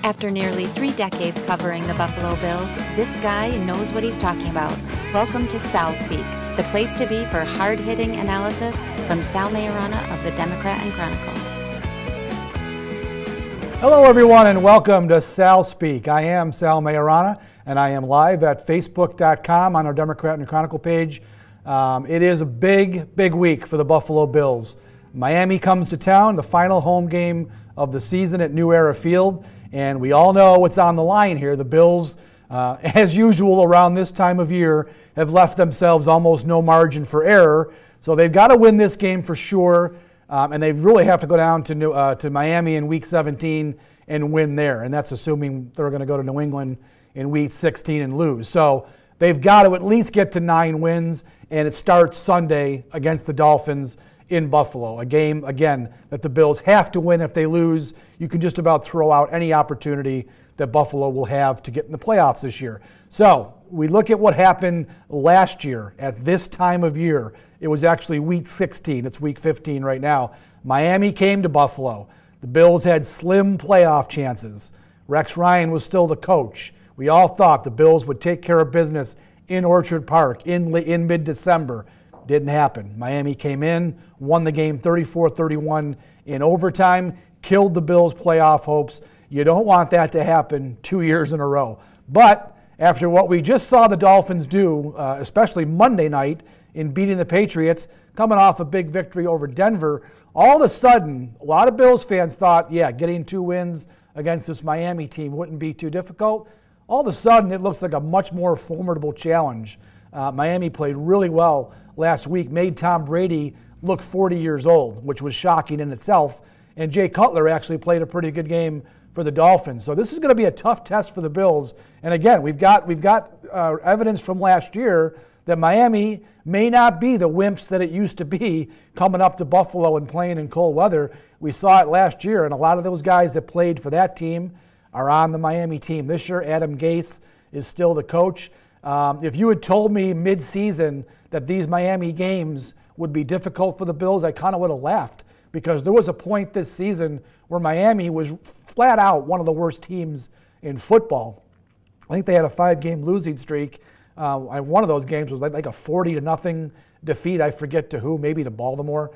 After nearly 3 decades covering the Buffalo Bills, this guy knows what he's talking about. Welcome to Sal Speak, the place to be for hard-hitting analysis from Sal Maiorana of the Democrat and Chronicle. Hello everyone and welcome to Sal Speak. I am Sal Maiorana and I am live at facebook.com on our Democrat and Chronicle page. It is a big week for the Buffalo Bills. Miami comes to town, the final home game of the season at New Era Field. And we all know what's on the line here. The Bills, as usual around this time of year, have left themselves almost no margin for error. So they've got to win this game for sure. And they really have to go down to Miami in Week 17 and win there. And that's assuming they're going to go to New England in Week 16 and lose. So they've got to at least get to 9 wins. And it starts Sunday against the Dolphins in Buffalo, a game, again, that the Bills have to win. If they lose, you can just about throw out any opportunity that Buffalo will have to get in the playoffs this year. So we look at what happened last year at this time of year. It was actually Week 16. It's Week 15 right now. Miami came to Buffalo. The Bills had slim playoff chances. Rex Ryan was still the coach. We all thought the Bills would take care of business in Orchard Park in mid-December. Didn't happen. Miami came in, won the game 34-31 in overtime, killed the Bills' playoff hopes. You don't want that to happen 2 years in a row. But after what we just saw the Dolphins do, especially Monday night in beating the Patriots, coming off a big victory over Denver, all of a sudden, a lot of Bills fans thought, yeah, getting 2 wins against this Miami team wouldn't be too difficult. All of a sudden, it looks like a much more formidable challenge. Miami played really well last week, made Tom Brady look 40 years old, which was shocking in itself. And Jay Cutler actually played a pretty good game for the Dolphins. So this is going to be a tough test for the Bills. And again, we've got evidence from last year that Miami may not be the wimps that it used to be coming up to Buffalo and playing in cold weather. We saw it last year, and a lot of those guys that played for that team are on the Miami team this year. Adam Gase is still the coach. If you had told me mid-season that these Miami games would be difficult for the Bills, I kind of would have laughed, because there was a point this season where Miami was flat out one of the worst teams in football. I think they had a 5-game losing streak. One of those games was like a 40-0 defeat. I forget to who, maybe to Baltimore.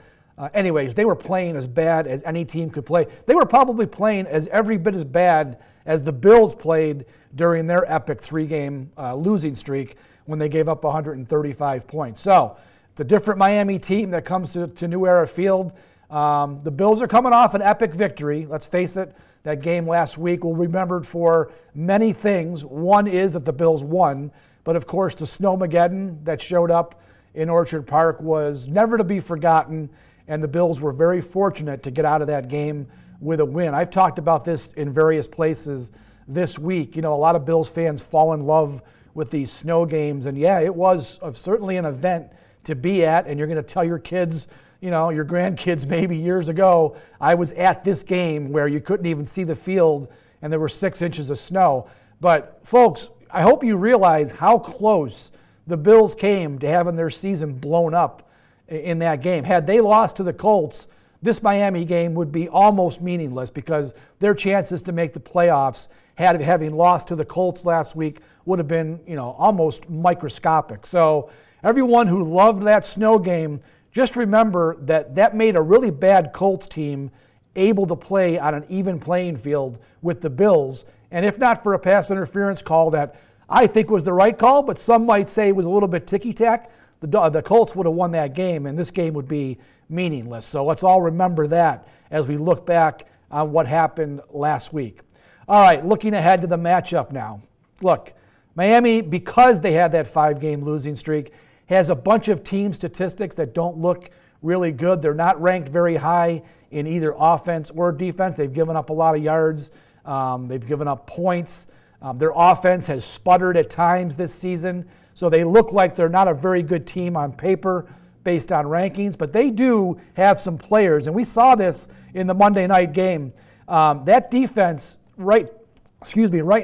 Anyways, they were playing as bad as any team could play. They were probably playing every bit as bad as the Bills played during their epic 3-game losing streak when they gave up 135 points. So it's a different Miami team that comes to New Era Field. The Bills are coming off an epic victory. Let's face it, that game last week will be remembered for many things. One is that the Bills won, but of course the Snowmageddon that showed up in Orchard Park was never to be forgotten, and the Bills were very fortunate to get out of that game with a win. I've talked about this in various places this week. You know, a lot of Bills fans fall in love with these snow games, and yeah, it was certainly an event to be at, and you're going to tell your kids, you know, your grandkids maybe years ago, I was at this game where you couldn't even see the field and there were 6 inches of snow. But folks, I hope you realize how close the Bills came to having their season blown up in that game. Had they lost to the Colts, this Miami game would be almost meaningless, because their chances to make the playoffs, having lost to the Colts last week, would have been, you know, almost microscopic. So everyone who loved that snow game, just remember that made a really bad Colts team able to play on an even playing field with the Bills. And if not for a pass interference call that I think was the right call, but some might say was a little bit ticky-tack, the Colts would have won that game, and this game would be meaningless. So let's all remember that as we look back on what happened last week. All right, looking ahead to the matchup now. Look, Miami, because they had that 5-game losing streak, has a bunch of team statistics that don't look really good. They're not ranked very high in either offense or defense. They've given up a lot of yards. They've given up points. Their offense has sputtered at times this season, so they look like they're not a very good team on paper based on rankings, but they do have some players, and we saw this in the Monday night game. That defense right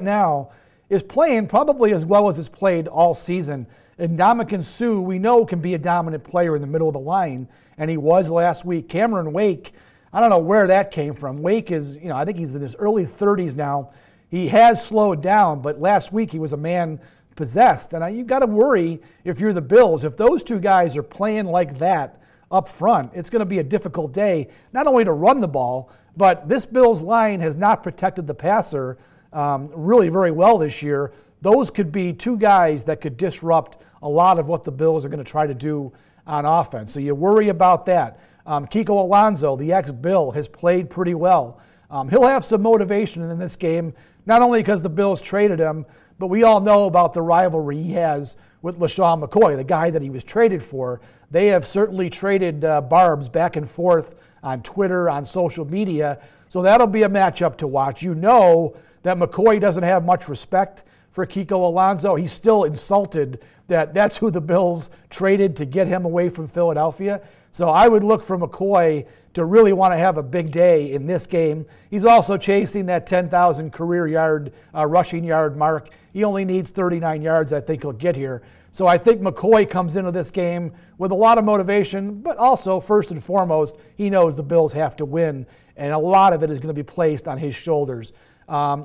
now is playing probably as well as it's played all season. And Ndamukong Suh, we know, can be a dominant player in the middle of the line, and he was last week. Cameron Wake, I don't know where that came from. Wake is, I think he's in his early 30s now. He has slowed down, but last week he was a man possessed. And you've got to worry if you're the Bills. If those two guys are playing like that up front, it's going to be a difficult day, not only to run the ball, but this Bills line has not protected the passer really very well this year. Those could be two guys that could disrupt a lot of what the Bills are going to try to do on offense. So you worry about that. Kiko Alonso, the ex-Bill, has played pretty well. He'll have some motivation in this game, not only because the Bills traded him, but we all know about the rivalry he has with LeSean McCoy, the guy that he was traded for. They have certainly traded barbs back and forth on Twitter, on social media, so that'll be a matchup to watch. You know that McCoy doesn't have much respect for Kiko Alonso. He's still insulted that that's who the Bills traded to get him away from Philadelphia. So I would look for McCoy to really want to have a big day in this game. He's also chasing that 10,000 career yard, rushing yard mark. He only needs 39 yards, I think he'll get here. So I think McCoy comes into this game with a lot of motivation, but also, first and foremost, he knows the Bills have to win, and a lot of it is going to be placed on his shoulders.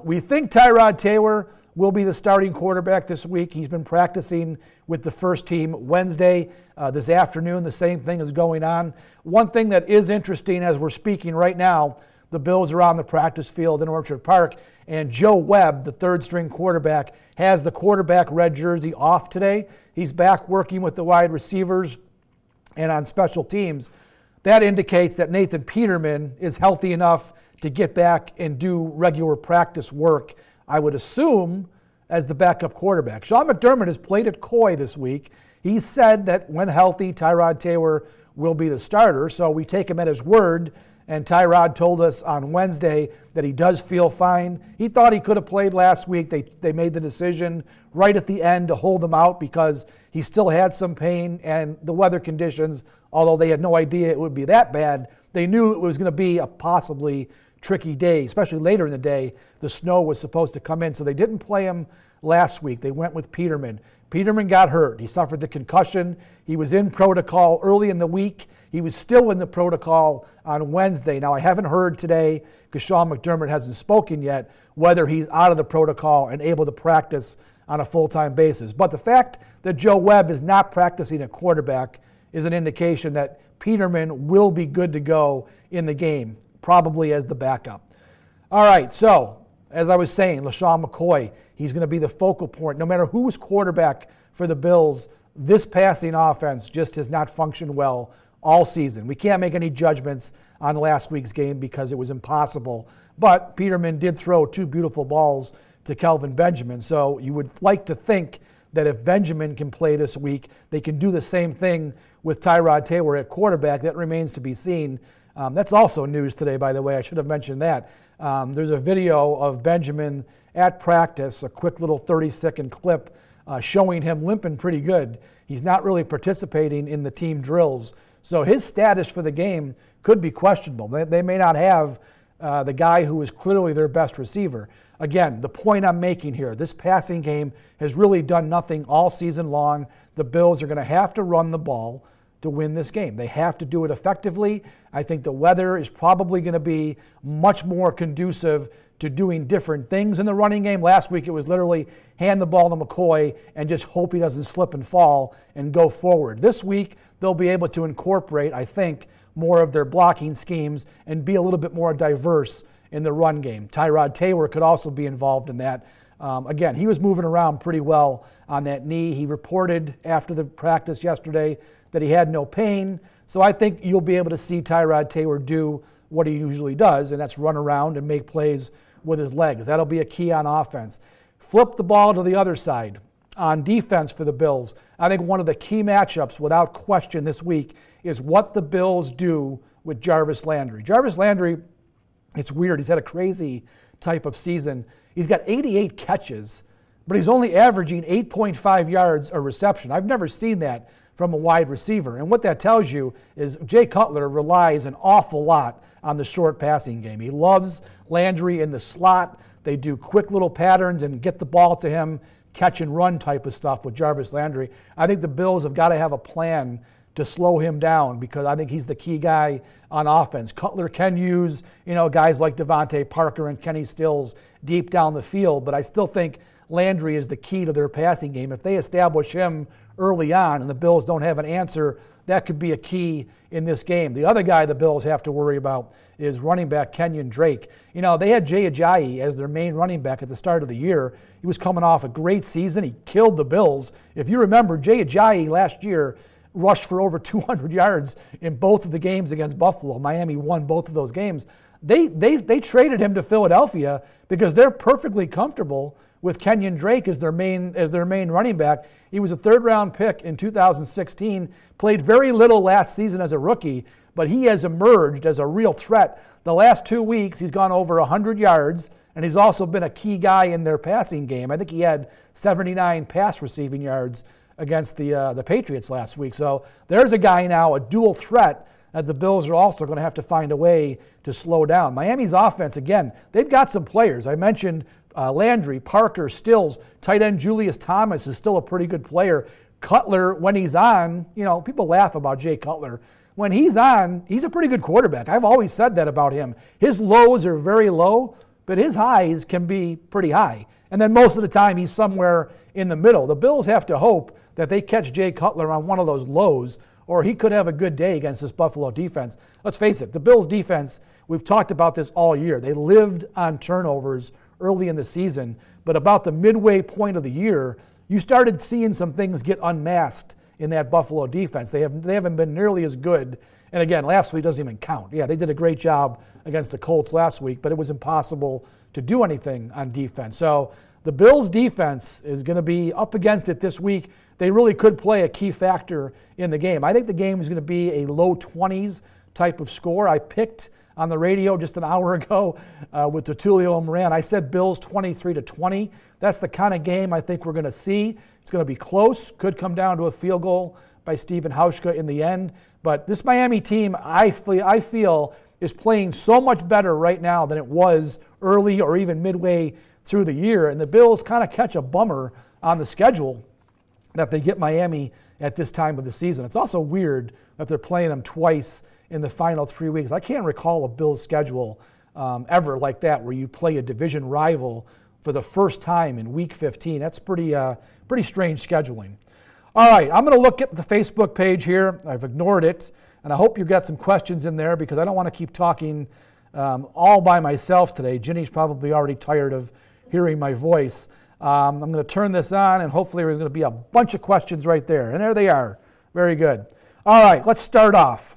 We think Tyrod Taylor will be the starting quarterback this week. He's been practicing with the first team Wednesday. This afternoon, the same thing is going on. One thing that is interesting as we're speaking right now, the Bills are on the practice field in Orchard Park, and Joe Webb, the third-string quarterback, has the quarterback red jersey off today. He's back working with the wide receivers and on special teams. That indicates that Nathan Peterman is healthy enough to get back and do regular practice work, I would assume, as the backup quarterback. Sean McDermott has played at Coy this week. He said that when healthy, Tyrod Taylor will be the starter, so we take him at his word, and Tyrod told us on Wednesday that he does feel fine. He thought he could have played last week. They made the decision right at the end to hold him out because he still had some pain, and the weather conditions, although they had no idea it would be that bad, they knew it was going to be a possibly tricky day, especially later in the day. The snow was supposed to come in, so they didn't play him last week. They went with Peterman. Peterman got hurt. He suffered the concussion. He was in protocol early in the week. He was still in the protocol on Wednesday. Now, I haven't heard today, because Sean McDermott hasn't spoken yet, whether he's out of the protocol and able to practice on a full-time basis. But the fact that Joe Webb is not practicing at quarterback is an indication that Peterman will be good to go in the game, probably as the backup. All right, so as I was saying, LeSean McCoy, he's going to be the focal point. No matter who's quarterback for the Bills, this passing offense just has not functioned well all season. We can't make any judgments on last week's game because it was impossible. But Peterman did throw two beautiful balls to Kelvin Benjamin. So you would like to think that if Benjamin can play this week, they can do the same thing with Tyrod Taylor at quarterback. That remains to be seen. That's also news today, by the way. I should have mentioned that. There's a video of Benjamin at practice, a quick little 30-second clip showing him limping pretty good. He's not really participating in the team drills. So his status for the game could be questionable. They may not have the guy who is clearly their best receiver. Again, the point I'm making here, this passing game has really done nothing all season long. The Bills are going to have to run the ball to win this game. They have to do it effectively. I think the weather is probably going to be much more conducive to doing different things in the running game. Last week it was literally hand the ball to McCoy and just hope he doesn't slip and fall and go forward. This week they'll be able to incorporate, I think, more of their blocking schemes and be a little bit more diverse in the run game. Tyrod Taylor could also be involved in that. Again, he was moving around pretty well on that knee. He reported after the practice yesterday that he had no pain. So I think you'll be able to see Tyrod Taylor do what he usually does, and that's run around and make plays with his legs. That'll be a key on offense. Flip the ball to the other side. On defense for the Bills, I think one of the key matchups without question this week is what the Bills do with Jarvis Landry. Jarvis Landry, it's weird. He's had a crazy type of season. He's got 88 catches, but he's only averaging 8.5 yards a reception. I've never seen that from a wide receiver. And what that tells you is Jay Cutler relies an awful lot on the short passing game. He loves Landry in the slot. They do quick little patterns and get the ball to him, catch and run type of stuff with Jarvis Landry. I think the Bills have got to have a plan to slow him down, because I think he's the key guy on offense. Cutler can use, guys like Devontae Parker and Kenny Stills deep down the field, but I still think Landry is the key to their passing game. If they establish him early on and the Bills don't have an answer, that could be a key in this game. The other guy the Bills have to worry about is running back Kenyon Drake. They had Jay Ajayi as their main running back at the start of the year. He was coming off a great season. He killed the Bills. If you remember, Jay Ajayi last year rushed for over 200 yards in both of the games against Buffalo. Miami won both of those games. They traded him to Philadelphia because they're perfectly comfortable with Kenyon Drake as their main running back. He was a third-round pick in 2016, played very little last season as a rookie, but he has emerged as a real threat. The last 2 weeks, he's gone over 100 yards, and he's also been a key guy in their passing game. I think he had 79 pass receiving yards against the Patriots last week. So there's a guy now, a dual threat, that the Bills are also going to have to find a way to slow down. Miami's offense, again, they've got some players. I mentioned Landry, Parker, Stills, tight end Julius Thomas is still a pretty good player. Cutler, when he's on, people laugh about Jay Cutler. When he's on, he's a pretty good quarterback. I've always said that about him. His lows are very low, but his highs can be pretty high. And then most of the time, he's somewhere in the middle. The Bills have to hope that they catch Jay Cutler on one of those lows, or he could have a good day against this Buffalo defense. Let's face it, the Bills defense, we've talked about this all year. They lived on turnovers early in the season, but about the midway point of the year, you started seeing some things get unmasked in that Buffalo defense. They haven't been nearly as good. And again, last week doesn't even count. Yeah, they did a great job against the Colts last week, but it was impossible to do anything on defense. So the Bills defense is going to be up against it this week. They really could play a key factor in the game. I think the game is going to be a low 20s type of score. I picked on the radio just an hour ago with Tulio Moran. I said Bills 23-20. That's the kind of game I think we're going to see. It's going to be close. Could come down to a field goal by Steven Hauschka in the end. But this Miami team, I feel, is playing so much better right now than it was early or even midway through the year. And the Bills kind of catch a bummer on the schedule that they get Miami at this time of the season. It's also weird that they're playing them twice in the final 3 weeks. I can't recall a Bills schedule ever like that where you play a division rival for the first time in Week 15. That's pretty strange scheduling. All right, I'm going to look at the Facebook page here. I've ignored it, and I hope you've got some questions in there because I don't want to keep talking all by myself today. Ginny's probably already tired of hearing my voice. I'm going to turn this on, and hopefully there's going to be a bunch of questions right there. And there they are. Very good. All right, let's start off.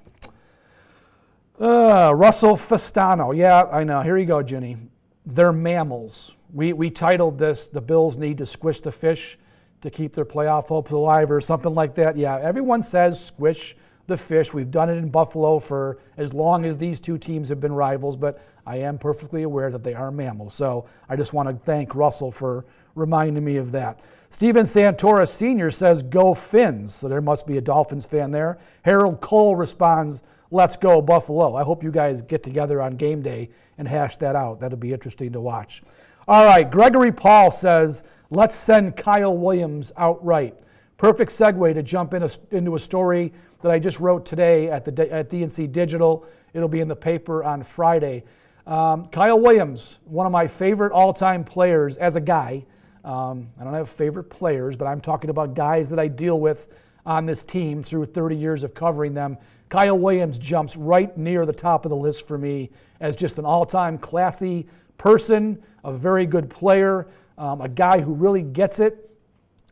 Russell Fistano. Yeah, I know. Here you go, Ginny. They're mammals. We titled this, "The Bills Need to Squish the Fish to Keep Their Playoff Hopes Alive," or something like that. Yeah, everyone says squish the fish. We've done it in Buffalo for as long as these two teams have been rivals, but I am perfectly aware that they are mammals. So I just want to thank Russell for reminding me of that. Steven Santora Sr. says, "Go Fins." So there must be a Dolphins fan there. Harold Cole responds, "Let's go Buffalo." I hope you guys get together on game day and hash that out. That'll be interesting to watch. All right, Gregory Paul says, "Let's send Kyle Williams outright." Perfect segue to jump into a story that I just wrote today at D&C Digital. It'll be in the paper on Friday. Kyle Williams, one of my favorite all-time players as a guy. I don't have favorite players, but I'm talking about guys that I deal with on this team through 30 years of covering them. Kyle Williams jumps right near the top of the list for me as just an all-time classy person, a very good player, a guy who really gets it.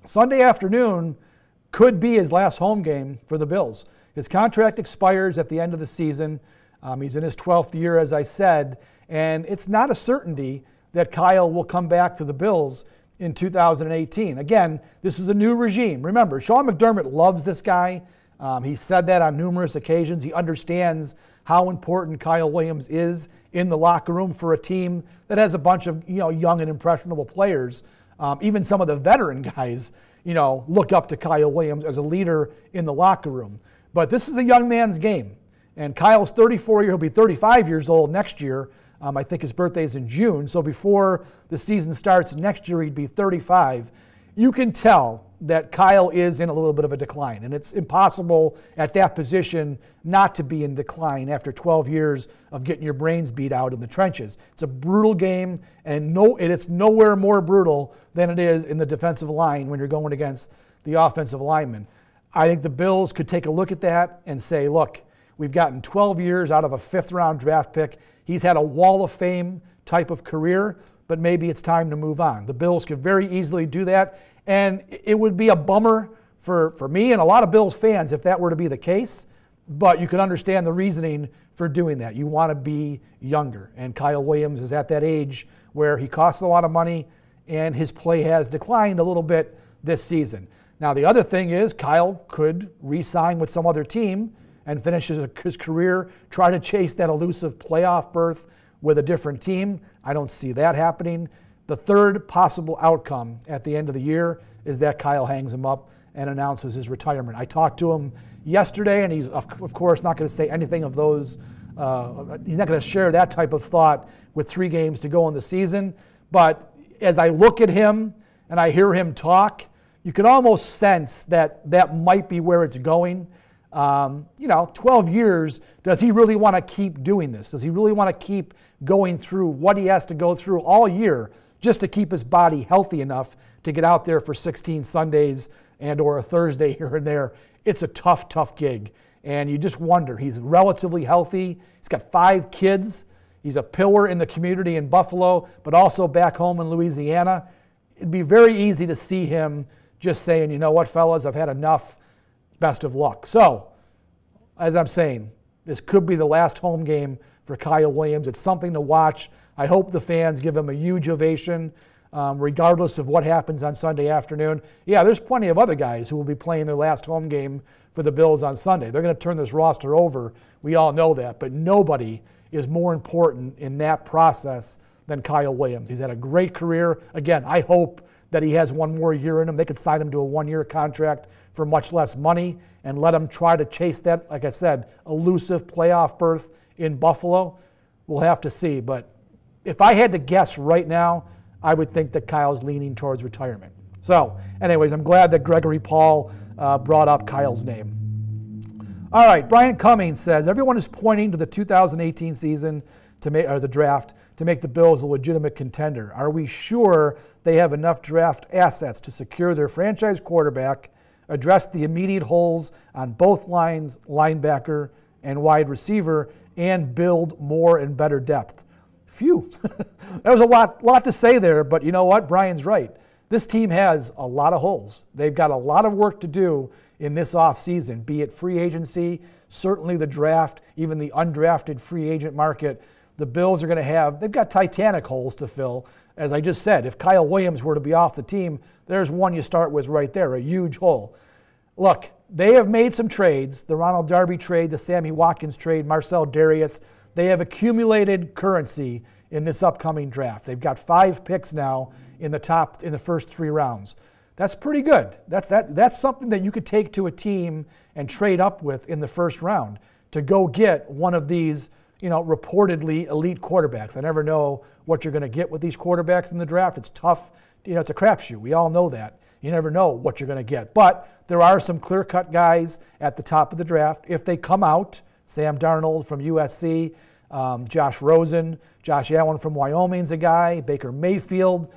Sunday afternoon could be his last home game for the Bills. His contract expires at the end of the season. He's in his 12th year, as I said, and it's not a certainty that Kyle will come back to the Bills in 2018. Again, this is a new regime. Remember, Sean McDermott loves this guy. He said that on numerous occasions. He understands how important Kyle Williams is in the locker room for a team that has a bunch of young and impressionable players. Even some of the veteran guys look up to Kyle Williams as a leader in the locker room. But this is a young man's game. And Kyle's 34 he'll be 35 years old next year. I think his birthday is in June. So before the season starts next year, he'd be 35. You can tell that Kyle is in a little bit of a decline, and it's impossible at that position not to be in decline after 12 years of getting your brains beat out in the trenches. It's a brutal game, and it's nowhere more brutal than it is in the defensive line when you're going against the offensive lineman. I think the Bills could take a look at that and say, look, we've gotten 12 years out of a fifth-round draft pick. He's had a Wall of Fame type of career, but maybe it's time to move on. The Bills could very easily do that, and it would be a bummer for me and a lot of Bills fans if that were to be the case, but you can understand the reasoning for doing that. You want to be younger, and Kyle Williams is at that age where he costs a lot of money, and his play has declined a little bit this season. Now, the other thing is Kyle could re-sign with some other team and finish his career, try to chase that elusive playoff berth with a different team. I don't see that happening. The third possible outcome at the end of the year is that Kyle hangs him up and announces his retirement. I talked to him yesterday, and he's, of course, not going to say anything of those. He's not going to share that type of thought with 3 games to go in the season. But as I look at him and I hear him talk, you can almost sense that that might be where it's going. 12 years, does he really want to keep doing this? Does he really want to keep going through what he has to go through all year just to keep his body healthy enough to get out there for 16 Sundays and or a Thursday here and there? It's a tough, tough gig. And you just wonder. He's relatively healthy. He's got 5 kids. He's a pillar in the community in Buffalo, but also back home in Louisiana. It'd be very easy to see him just saying, you know what, fellas, I've had enough. Best of luck. So, as I'm saying, this could be the last home game for Kyle Williams. It's something to watch. I hope the fans give him a huge ovation, regardless of what happens on Sunday afternoon. Yeah, there's plenty of other guys who will be playing their last home game for the Bills on Sunday. They're going to turn this roster over. We all know that. But nobody is more important in that process than Kyle Williams. He's had a great career. Again, I hope that he has one more year in him. They could sign him to a 1-year contract for much less money and let him try to chase that, like I said, elusive playoff berth in Buffalo. We'll have to see. But if I had to guess right now, I would think that Kyle's leaning towards retirement. So, anyways, I'm glad that Gregory Paul brought up Kyle's name. All right, Brian Cummings says, everyone is pointing to the 2018 season or the draft to make the Bills a legitimate contender. Are we sure they have enough draft assets to secure their franchise quarterback, address the immediate holes on both lines, linebacker and wide receiver, and build more and better depth? Phew. That was a lot to say there, but you know what? Brian's right. This team has a lot of holes. They've got a lot of work to do in this offseason, be it free agency, certainly the draft, even the undrafted free agent market. The Bills are going to they've got titanic holes to fill. As I just said, if Kyle Williams were to be off the team, there's one you start with right there, a huge hole. Look, they have made some trades, the Ronald Darby trade, the Sammy Watkins trade, Marcel Darius. They have accumulated currency in this upcoming draft. They've got 5 picks now in the first 3 rounds. That's pretty good. That's something that you could take to a team and trade up with in the first round to go get one of these, reportedly elite quarterbacks. I never know what you're going to get with these quarterbacks in the draft. It's tough. It's a crapshoot. We all know that. You never know what you're going to get. But there are some clear-cut guys at the top of the draft. If they come out, Sam Darnold from USC, Josh Rosen, Josh Allen from Wyoming's a guy, Baker Mayfield.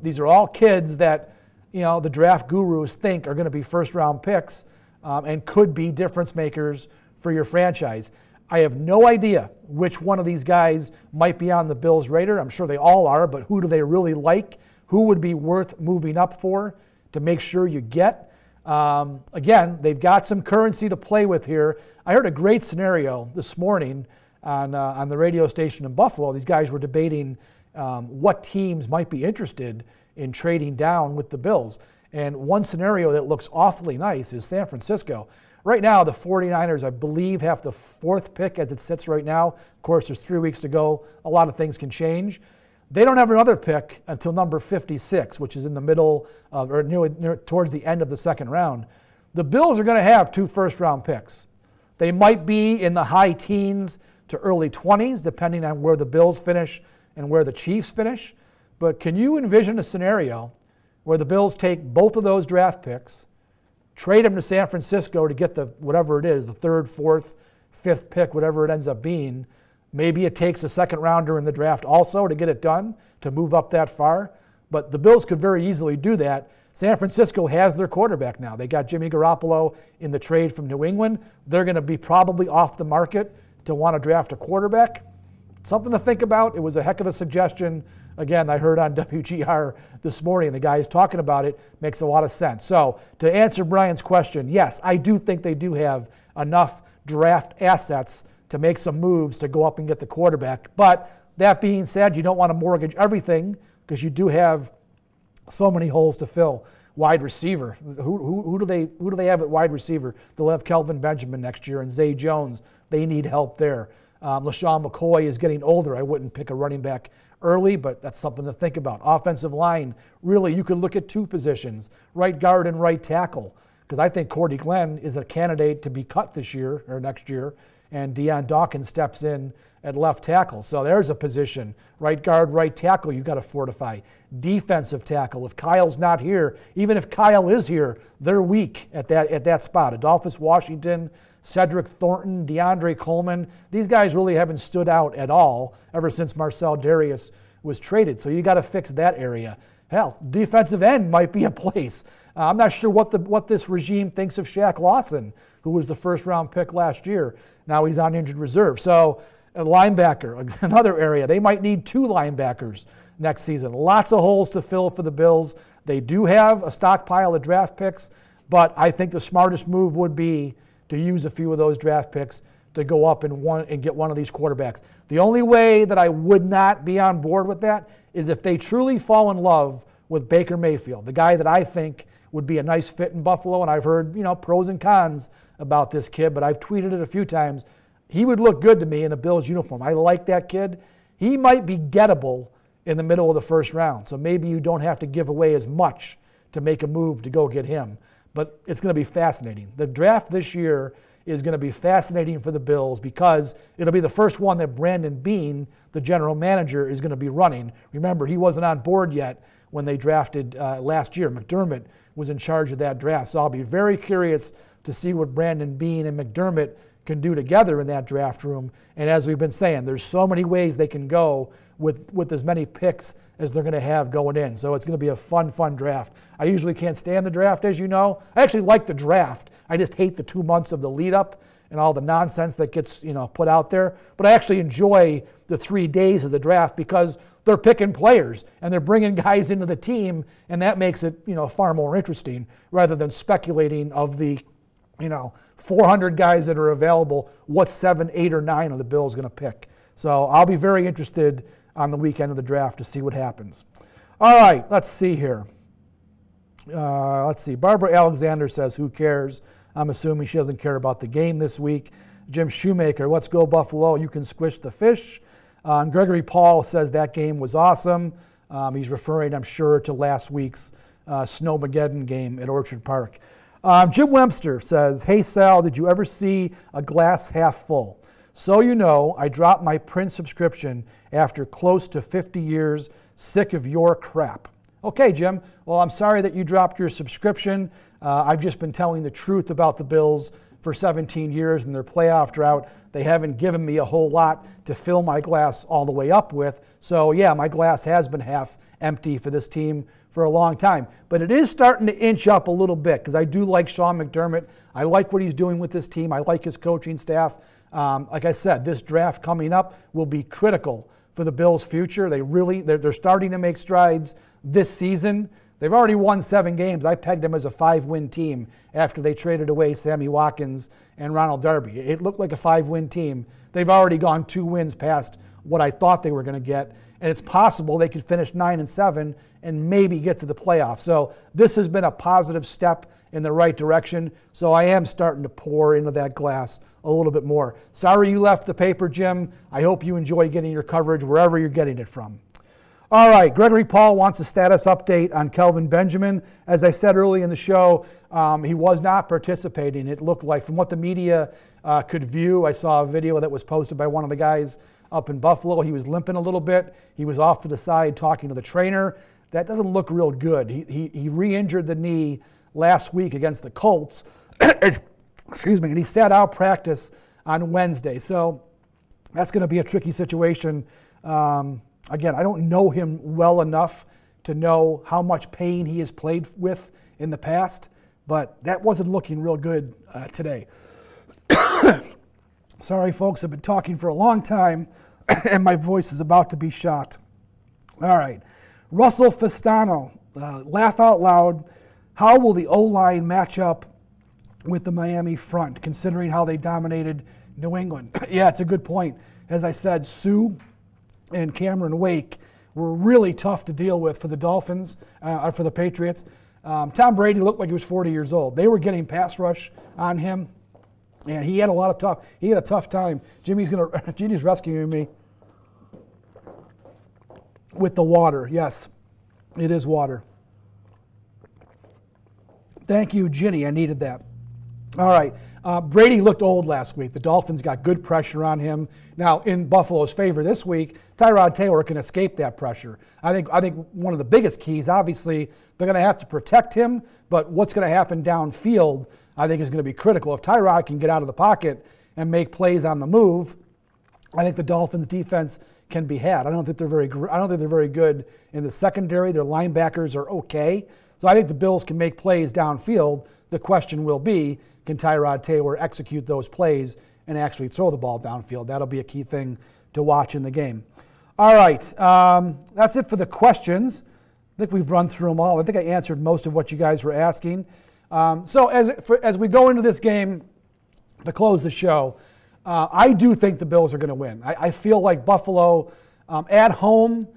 These are all kids that, the draft gurus think are going to be first-round picks and could be difference makers for your franchise. I have no idea which one of these guys might be on the Bills' radar. I'm sure they all are, but who do they really like? Who would be worth moving up for to make sure you get? Again, they've got some currency to play with here. I heard a great scenario this morning on the radio station in Buffalo. These guys were debating what teams might be interested in trading down with the Bills. And one scenario that looks awfully nice is San Francisco. Right now, the 49ers, I believe, have the 4th pick as it sits right now. Of course, there's 3 weeks to go. A lot of things can change. They don't have another pick until number 56, which is in the middle of, or near towards the end of the second round. The Bills are going to have 2 first-round picks. They might be in the high teens to early 20s, depending on where the Bills finish and where the Chiefs finish. But can you envision a scenario where the Bills take both of those draft picks, trade them to San Francisco to get the whatever it is, the third, fourth, fifth pick, whatever it ends up being. Maybe it takes a second rounder in the draft also to get it done, to move up that far. But the Bills could very easily do that. San Francisco has their quarterback now. They got Jimmy Garoppolo in the trade from New England. They're going to be probably off the market to want to draft a quarterback. Something to think about. It was a heck of a suggestion. Again, I heard on WGR this morning, the guy who's talking about it, makes a lot of sense. So to answer Brian's question, yes, I do think they do have enough draft assets to make some moves to go up and get the quarterback. But that being said, you don't want to mortgage everything because you do have so many holes to fill. Wide receiver. Who do they have at wide receiver? They'll have Kelvin Benjamin next year and Zay Jones. They need help there. LeSean McCoy is getting older. I wouldn't pick a running back early, but that's something to think about. Offensive line, really, you could look at two positions, right guard and right tackle, because I think Cordy Glenn is a candidate to be cut this year or next year, and Deion Dawkins steps in at left tackle. So there's a position. Right guard, right tackle, you've got to fortify. Defensive tackle, if Kyle's not here, even if Kyle is here, they're weak at that spot. Adolphus Washington, Cedric Thornton, DeAndre Coleman, these guys really haven't stood out at all ever since Marcel Darius was traded. So you got to fix that area. Hell, defensive end might be a place. I'm not sure what this regime thinks of Shaq Lawson, who was the first-round pick last year. Now he's on injured reserve. So a linebacker, another area. They might need two linebackers next season. Lots of holes to fill for the Bills. They do have a stockpile of draft picks, but I think the smartest move would be to use a few of those draft picks to go up and get one of these quarterbacks. The only way that I would not be on board with that is if they truly fall in love with Baker Mayfield, the guy that I think would be a nice fit in Buffalo, and I've heard, pros and cons about this kid, but I've tweeted it a few times. He would look good to me in a Bills uniform. I like that kid. He might be gettable in the middle of the first round, so maybe you don't have to give away as much to make a move to go get him. But it's going to be fascinating. The draft this year is going to be fascinating for the Bills because it'll be the first one that Brandon Beane, the general manager, is going to be running. Remember, he wasn't on board yet when they drafted last year. McDermott was in charge of that draft. So I'll be very curious to see what Brandon Beane and McDermott can do together in that draft room. And as we've been saying, there's so many ways they can go with as many picks as they're going to have going in. So it's going to be a fun draft. I usually can't stand the draft, as you know. I actually like the draft. I just hate the 2 months of the lead up and all the nonsense that gets put out there. But I actually enjoy the 3 days of the draft because they're picking players and they're bringing guys into the team, and that makes it far more interesting rather than speculating of the 400 guys that are available, what 7, 8, or 9 of the Bills going to pick. So I'll be very interested on the weekend of the draft to see what happens. All right, let's see here. Barbara Alexander says, who cares? I'm assuming she doesn't care about the game this week. Jim Shoemaker, let's go Buffalo. You can squish the fish. And Gregory Paul says that game was awesome. He's referring, I'm sure, to last week's Snowmageddon game at Orchard Park. Jim Webster says, hey, Sal, did you ever see a glass half full? So I dropped my print subscription after close to 50 years, sick of your crap. Okay, Jim. Well, I'm sorry that you dropped your subscription. I've just been telling the truth about the Bills for 17 years and their playoff drought. They haven't given me a whole lot to fill my glass all the way up with. So, yeah, my glass has been half empty for this team for a long time. But it is starting to inch up a little bit because I do like Sean McDermott. I like what he's doing with this team. I like his coaching staff. Like I said, this draft coming up will be critical for the Bills' future. They're starting to make strides this season. They've already won 7 games. I pegged them as a 5-win team after they traded away Sammy Watkins and Ronald Darby. It looked like a 5-win team. They've already gone 2 wins past what I thought they were going to get, and it's possible they could finish 9-7 and maybe get to the playoffs. So this has been a positive step in the right direction, so I am starting to pour into that glass a little bit more. Sorry you left the paper, Jim. I hope you enjoy getting your coverage wherever you're getting it from. All right, Gregory Paul wants a status update on Kelvin Benjamin. As I said early in the show, he was not participating. It looked like, from what the media could view, I saw a video that was posted by one of the guys up in Buffalo. He was limping a little bit. He was off to the side talking to the trainer. that doesn't look real good. He re-injured the knee last week against the Colts. Excuse me, and he sat out practice on Wednesday. So that's going to be a tricky situation. Again, I don't know him well enough to know how much pain he has played with in the past, but that wasn't looking real good today. Sorry, folks, I've been talking for a long time, and my voice is about to be shot. All right. Russell Fistano, laugh out loud. How will the O-line match up with the Miami front, considering how they dominated New England? Yeah, it's a good point. As I said, Sue and Cameron Wake were really tough to deal with for the Dolphins, or for the Patriots. Tom Brady looked like he was 40 years old. They were getting pass rush on him, and he had a tough time. Jimmy's rescuing me with the water. Yes, it is water. Thank you, Ginny. I needed that. All right. Brady looked old last week. The Dolphins got good pressure on him. Now, in Buffalo's favor this week, Tyrod Taylor can escape that pressure. I think one of the biggest keys, obviously, they're going to have to protect him, but what's going to happen downfield, I think, is going to be critical. If Tyrod can get out of the pocket and make plays on the move, I think the Dolphins' defense can be had. I don't think they're very good in the secondary. Their linebackers are okay. So I think the Bills can make plays downfield. The question will be, can Tyrod Taylor execute those plays and actually throw the ball downfield? That'll be a key thing to watch in the game. All right, that's it for the questions. I think we've run through them all. I think I answered most of what you guys were asking. So as we go into this game to close the show, I do think the Bills are going to win. I feel like Buffalo at home,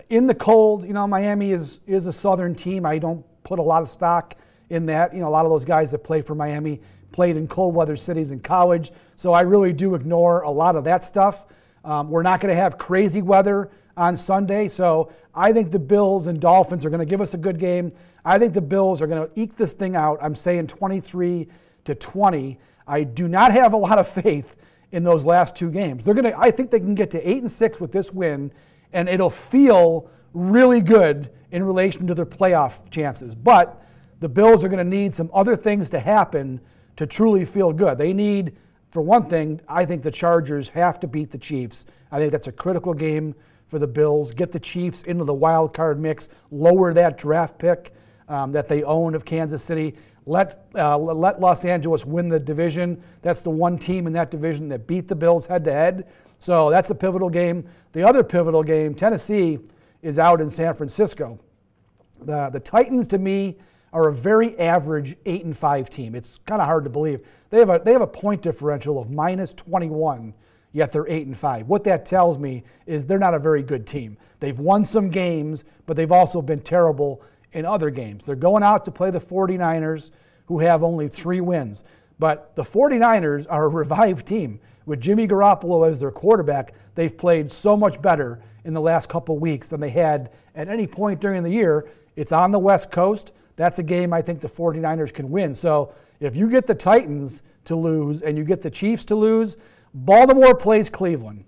in the cold, Miami is a southern team. I don't put a lot of stock in that. A lot of those guys that play for Miami played in cold weather cities in college. So I really do ignore a lot of that stuff. We're not going to have crazy weather on Sunday. So I think the Bills and Dolphins are going to give us a good game. I think the Bills are going to eke this thing out. I'm saying 23-20. I do not have a lot of faith in those last two games. I think they can get to 8-6 with this win, and it'll feel really good in relation to their playoff chances. But the Bills are going to need some other things to happen to truly feel good. They need, for one thing, I think the Chargers have to beat the Chiefs. I think that's a critical game for the Bills. Get the Chiefs into the wild card mix, lower that draft pick that they own of Kansas City. Let Los Angeles win the division. That's the one team in that division that beat the Bills head-to-head. So that's a pivotal game. The other pivotal game, Tennessee, is out in San Francisco. The Titans, to me, are a very average 8-5 team. It's kind of hard to believe. They have a point differential of -21, yet they're 8-5. What that tells me is they're not a very good team. They've won some games, but they've also been terrible in other games. They're going out to play the 49ers, who have only 3 wins. But the 49ers are a revived team. With Jimmy Garoppolo as their quarterback, they've played so much better in the last couple weeks than they had at any point during the year. It's on the West Coast. That's a game I think the 49ers can win. So if you get the Titans to lose and you get the Chiefs to lose, Baltimore plays Cleveland.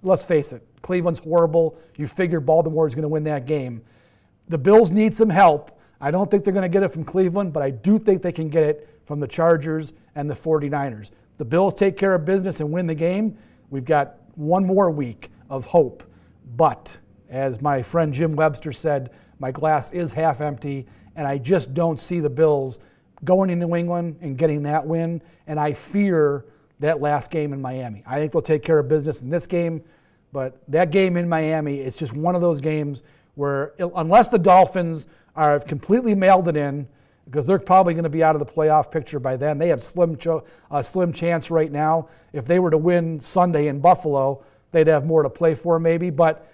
Let's face it, Cleveland's horrible. You figure Baltimore is going to win that game. The Bills need some help. I don't think they're going to get it from Cleveland, but I do think they can get it from the Chargers and the 49ers. The Bills take care of business and win the game. We've got one more week of hope. But as my friend Jim Webster said, my glass is half empty, and I just don't see the Bills going to New England and getting that win, and I fear that last game in Miami. I think they'll take care of business in this game, but that game in Miami, it's just one of those games where unless the Dolphins have completely mailed it in, because they're probably going to be out of the playoff picture by then. They have a slim chance right now. If they were to win Sunday in Buffalo, they'd have more to play for maybe, but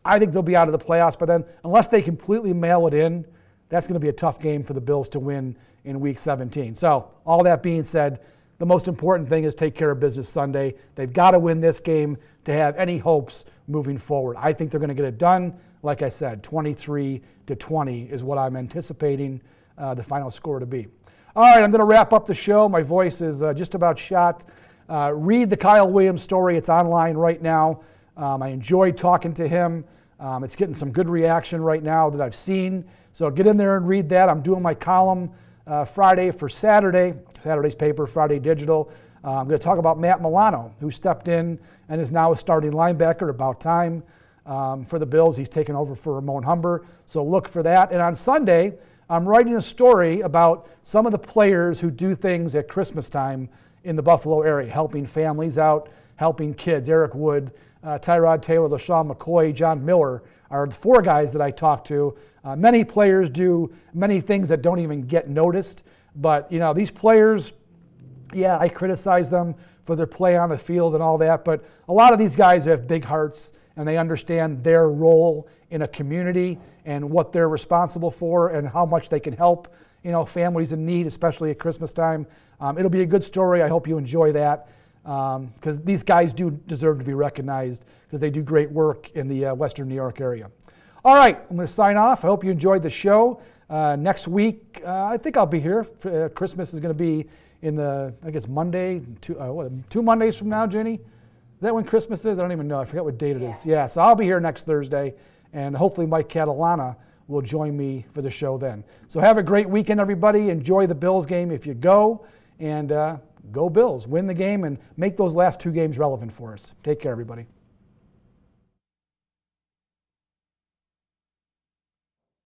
I think they'll be out of the playoffs by then. Unless they completely mail it in, that's going to be a tough game for the Bills to win in Week 17. So all that being said, the most important thing is take care of business Sunday. They've got to win this game to have any hopes moving forward. I think they're going to get it done. Like I said, 23-20 is what I'm anticipating the final score to be. All right, I'm going to wrap up the show. My voice is just about shot. Read the Kyle Williams story. It's online right now. I enjoyed talking to him. It's getting some good reaction right now that I've seen. So get in there and read that. I'm doing my column Friday for Saturday's paper, Friday Digital. I'm going to talk about Matt Milano, who stepped in and is now a starting linebacker. About time for the Bills. He's taken over for Ramon Humber. So look for that. And on Sunday, I'm writing a story about some of the players who do things at Christmas time in the Buffalo area, helping families out, helping kids. Eric Wood, Tyrod Taylor, LeSean McCoy, John Miller are the 4 guys that I talk to. Many players do many things that don't even get noticed. But, these players, yeah, I criticize them for their play on the field and all that. But a lot of these guys have big hearts, and they understand their role in a community and what they're responsible for and how much they can help, families in need, especially at Christmas time. It'll be a good story. I hope you enjoy that because these guys do deserve to be recognized because they do great work in the Western New York area. All right, I'm going to sign off. I hope you enjoyed the show. Next week, I think I'll be here. Christmas is going to be in I guess Monday, 2 Mondays from now, Jenny? Is that when Christmas is? I don't even know. I forget what date it is. Yeah, so I'll be here next Thursday, and hopefully Mike Catalana will join me for the show then. So have a great weekend, everybody. Enjoy the Bills game if you go, and go Bills. Win the game and make those last 2 games relevant for us. Take care, everybody.